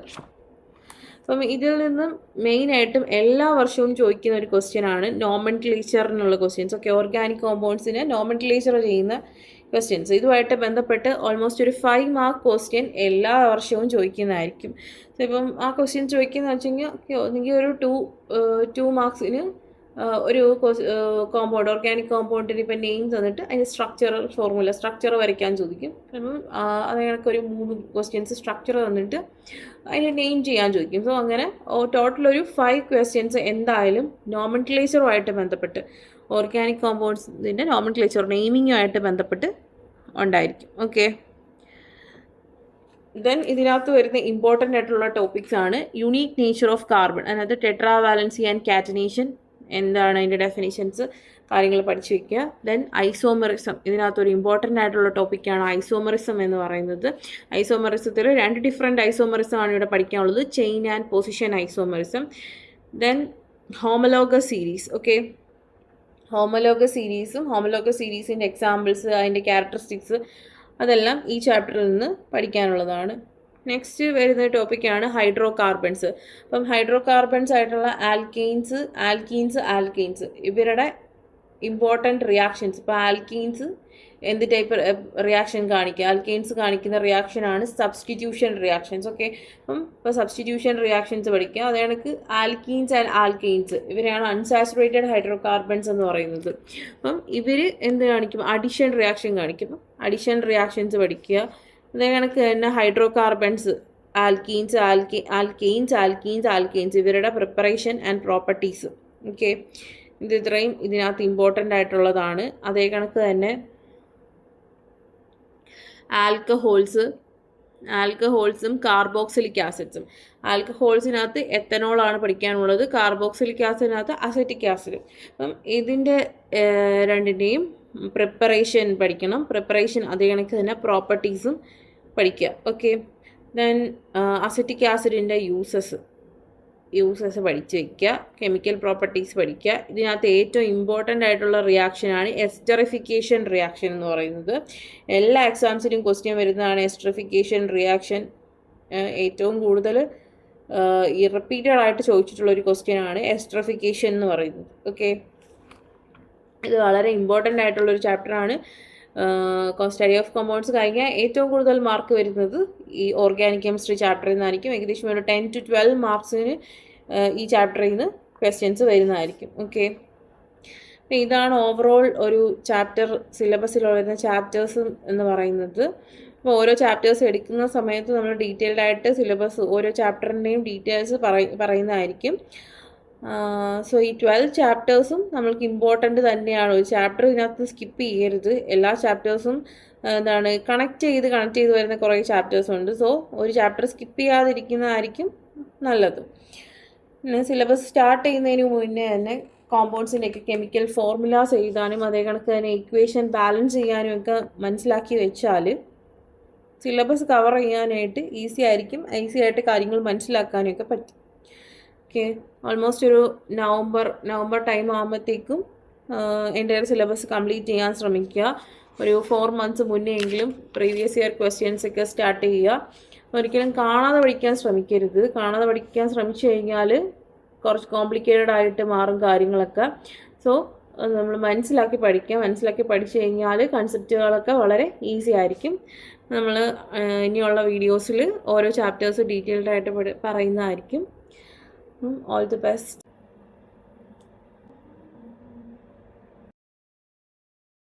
അപ്പം ഇതിൽ നിന്നും മെയിനായിട്ടും എല്ലാ വർഷവും ചോദിക്കുന്ന ഒരു ക്വസ്റ്റ്യൻ ആണ് നോമൻക്ലേച്ചറിനുള്ള ക്വസ്റ്റ്യൻസ്. ഓക്കെ, ഓർഗാനിക് കോമ്പൗണ്ട്സിന് നോമൻക്ലേച്ചർ ചെയ്യുന്ന ക്വസ്റ്റ്യൻസ്. ഇതുമായിട്ട് ബന്ധപ്പെട്ട് ഓൾമോസ്റ്റ് ഒരു 5 മാർക്ക് ക്വസ്റ്റ്യൻ എല്ലാ വർഷവും ചോദിക്കുന്നതായിരിക്കും. സോ ഇപ്പം ആ ക്വസ്റ്റ്യൻ ചോദിക്കുന്നത് വെച്ച് കഴിഞ്ഞാൽ നിങ്ങൾക്ക് ഒരു 2 മാർക്സിന് ഒരു കോമ്പൗണ്ട്, ഓർഗാനിക് കോമ്പൗണ്ടിന് ഇപ്പം നെയിം തന്നിട്ട് അതിൻ്റെ സ്ട്രക്ചർ വരയ്ക്കാൻ ചോദിക്കും. അപ്പം അത് ഒരു 3 ക്വസ്റ്റ്യൻസ് സ്ട്രക്ചർ തന്നിട്ട് അതിൻ്റെ നെയിം ചെയ്യാൻ ചോദിക്കും. സോ അങ്ങനെ ടോട്ടൽ ഒരു 5 ക്വസ്റ്റ്യൻസ് എന്തായാലും നോമൻക്ലേച്ചറുമായിട്ട് ബന്ധപ്പെട്ട്, ഓർഗാനിക് കോമ്പൗണ്ട്സിൻ്റെ നോമൻക്ലേച്ചർ നെയിമിങ്ങുമായിട്ട് ബന്ധപ്പെട്ട് ഉണ്ടായിരിക്കും. ഓക്കെ, ദെൻ ഇതിനകത്ത് വരുന്ന ഇമ്പോർട്ടൻ്റ് ആയിട്ടുള്ള ടോപ്പിക്സ് ആണ് യുണീക്ക് നേച്ചർ ഓഫ് കാർബൺ, അതിനകത്ത് ടെട്രാവാലൻസി ആൻഡ് കാറ്റനേഷൻ എന്താണ് അതിൻ്റെ ഡെഫിനിഷൻസ്, കാര്യങ്ങൾ പഠിച്ചു വയ്ക്കുക. ദെൻ ഐസോമെറിസം, ഇതിനകത്തൊരു ഇമ്പോർട്ടൻ്റ് ആയിട്ടുള്ള ടോപ്പിക്കാണ് ഐസോമെറിസം എന്ന് പറയുന്നത്. ഐസോമെറിസത്തിൽ 2 ഡിഫറെൻറ്റ് ഐസോമെറിസം ആണ് ഇവിടെ പഠിക്കാനുള്ളത്, chain and position isomerism. Then homologous series. Okay, homologous സീരീസിൻ്റെ എക്സാമ്പിൾസ്, അതിൻ്റെ ക്യാരക്ടറിസ്റ്റിക്സ്, അതെല്ലാം ഈ ചാപ്റ്ററിൽ നിന്ന് പഠിക്കാനുള്ളതാണ്. നെക്സ്റ്റ് വരുന്ന ടോപ്പിക്കാണ് ഹൈഡ്രോ കാർബൺസ്. അപ്പം ഹൈഡ്രോ കാർബൺസ് ആയിട്ടുള്ള ആൽക്കീൻസ് ഇവരുടെ ഇമ്പോർട്ടൻറ്റ് റിയാക്ഷൻസ്. ഇപ്പോൾ ആൽക്കീൻസ് എന്ത് ടൈപ്പ് റിയാക്ഷൻ കാണിക്കുക, ആൽക്കീൻസ് കാണിക്കുന്ന റിയാക്ഷനാണ് സബ്സ്റ്റിറ്റ്യൂഷൻ റിയാക്ഷൻസ്. ഓക്കെ, അപ്പം ഇപ്പോൾ സബ്സ്റ്റിറ്റ്യൂഷൻ റിയാക്ഷൻസ് പഠിക്കുക. അതേ കണക്ക് ആൽക്കീൻസ് ആൻഡ് ആൽക്കെയിൻസ് ഇവരെയാണ് അൺസാച്ചുറേറ്റഡ് ഹൈഡ്രോ കാർബൺസ് എന്ന് പറയുന്നത്. അപ്പം ഇവർ എന്ത് കാണിക്കും, അഡിഷൻ റിയാക്ഷൻ കാണിക്കും. അപ്പം അഡിഷൻ റിയാക്ഷൻസ് പഠിക്കുക. അതേ കണക്ക് തന്നെ ഹൈഡ്രോ കാർബൺസ്, ആൽക്കെയിൻസ് ഇവരുടെ പ്രിപ്പറേഷൻ ആൻഡ് പ്രോപ്പർട്ടീസ്. ഓക്കെ, ഇത് ഇത്രയും ഇതിനകത്ത് ഇമ്പോർട്ടൻ്റ് ആയിട്ടുള്ളതാണ്. അതേ കണക്ക് തന്നെ ആൽക്കഹോൾസും കാർബോക്സിലിക് ആസിഡ്സും. ആൽക്കഹോൾസിനകത്ത് എത്തനോളാണ് പഠിക്കാനുള്ളത്, കാർബോക്സിലിക് ആസിഡിനകത്ത് അസറ്റിക് ആസിഡ്. അപ്പം ഇതിൻ്റെ രണ്ടിൻ്റെയും പ്രിപ്പറേഷൻ പഠിക്കണം. അതേ കണക്ക് തന്നെ പ്രോപ്പർട്ടീസും പഠിക്കുക. ഓക്കെ, ദെൻ അസറ്റിക് ആസിഡിൻ്റെ യൂസസ് പഠിച്ചു വയ്ക്കുക. കെമിക്കൽ പ്രോപ്പർട്ടീസ് പഠിക്കുക. ഇതിനകത്ത് ഏറ്റവും ഇമ്പോർട്ടൻ്റ് ആയിട്ടുള്ള റിയാക്ഷനാണ് എസ്റ്ററിഫിക്കേഷൻ റിയാക്ഷൻ എന്ന് പറയുന്നത്. എല്ലാ എക്സാംസിനും ക്വസ്റ്റ്യൻ വരുന്നതാണ് എസ്റ്ററിഫിക്കേഷൻ റിയാക്ഷൻ. ഏറ്റവും കൂടുതൽ റിപ്പീറ്റഡ് ആയിട്ട് ചോദിച്ചിട്ടുള്ള ഒരു ക്വസ്റ്റ്യനാണ് എസ്റ്ററിഫിക്കേഷൻ എന്ന് പറയുന്നത്. ഓക്കെ, ഇത് വളരെ ഇമ്പോർട്ടൻ്റ് ആയിട്ടുള്ളൊരു ചാപ്റ്ററാണ്. സ്റ്റഡി ഓഫ് കോമ്പൗണ്ട്സ് കഴിഞ്ഞാൽ ഏറ്റവും കൂടുതൽ മാർക്ക് വരുന്നത് ഈ ഓർഗാനിക് കെമിസ്ട്രി ചാപ്റ്ററിൽ നിന്നായിരിക്കും. ഏകദേശം ഒരു 10 to 12 മാർക്സിന് ഈ ചാപ്റ്ററിൽ നിന്ന് ക്വസ്റ്റ്യൻസ് വരുന്നതായിരിക്കും. ഓക്കെ, അപ്പോൾ ഇതാണ് ഓവറോൾ ഒരു ചാപ്റ്റർ സിലബസിൽ വരുന്ന ചാപ്റ്റേഴ്സ് എന്ന് പറയുന്നത്. അപ്പോൾ ഓരോ ചാപ്റ്റേഴ്സ് എടുക്കുന്ന സമയത്ത് നമ്മൾ ഡീറ്റെയിൽഡ് ആയിട്ട് സിലബസ് ഓരോ ചാപ്റ്ററിൻ്റെയും ഡീറ്റെയിൽസ് പറയുന്നതായിരിക്കും. സോ ഈ 12 ചാപ്റ്റേഴ്സും നമ്മൾക്ക് ഇമ്പോർട്ടൻ്റ് തന്നെയാണ്. ഒരു ചാപ്റ്റർ ഇതിനകത്ത് സ്കിപ്പ് ചെയ്യരുത്. എല്ലാ ചാപ്റ്റേഴ്സും കണക്ട് ചെയ്ത് വരുന്ന കുറേ ചാപ്റ്റേഴ്സ് ഉണ്ട്. സോ ഒരു ചാപ്റ്റർ സ്കിപ്പ് ചെയ്യാതിരിക്കുന്നതായിരിക്കും നല്ലത്. പിന്നെ സിലബസ് സ്റ്റാർട്ട് ചെയ്യുന്നതിന് മുന്നേ തന്നെ കോമ്പൗണ്ട്സിൻ്റെയൊക്കെ കെമിക്കൽ ഫോർമുലാസ് എഴുതാനും അതേ കണക്ക് തന്നെ ഇക്വേഷൻ ബാലൻസ് ചെയ്യാനും ഒക്കെ മനസ്സിലാക്കി വെച്ചാൽ സിലബസ് കവർ ചെയ്യാനായിട്ട് ഈസി ആയിട്ട് കാര്യങ്ങൾ മനസ്സിലാക്കാനും ഒക്കെ പറ്റും. ഓക്കെ, ഓൾമോസ്റ്റ് ഒരു നവംബർ ടൈം ആകുമ്പോഴത്തേക്കും എൻ്റെ സിലബസ് കംപ്ലീറ്റ് ചെയ്യാൻ ശ്രമിക്കുക. ഒരു 4 months മുന്നേ എങ്കിലും പ്രീവിയസ് ഇയർ ക്വസ്റ്റ്യൻസ് ഒക്കെ സ്റ്റാർട്ട് ചെയ്യുക. ഒരിക്കലും കാണാതെ പഠിക്കാൻ ശ്രമിക്കരുത്. കാണാതെ പഠിക്കാൻ ശ്രമിച്ചു കഴിഞ്ഞാൽ കുറച്ച് കോംപ്ലിക്കേറ്റഡ് ആയിട്ട് മാറും കാര്യങ്ങളൊക്കെ. സോ നമ്മൾ മനസ്സിലാക്കി പഠിച്ചു കഴിഞ്ഞാൽ കൺസെപ്റ്റുകളൊക്കെ വളരെ ഈസി ആയിരിക്കും. നമ്മൾ ഇനിയുള്ള വീഡിയോസിൽ ഓരോ ചാപ്റ്റേഴ്സ് ഡീറ്റെയിൽഡ് ആയിട്ട് പറയുന്നതായിരിക്കും. All the best.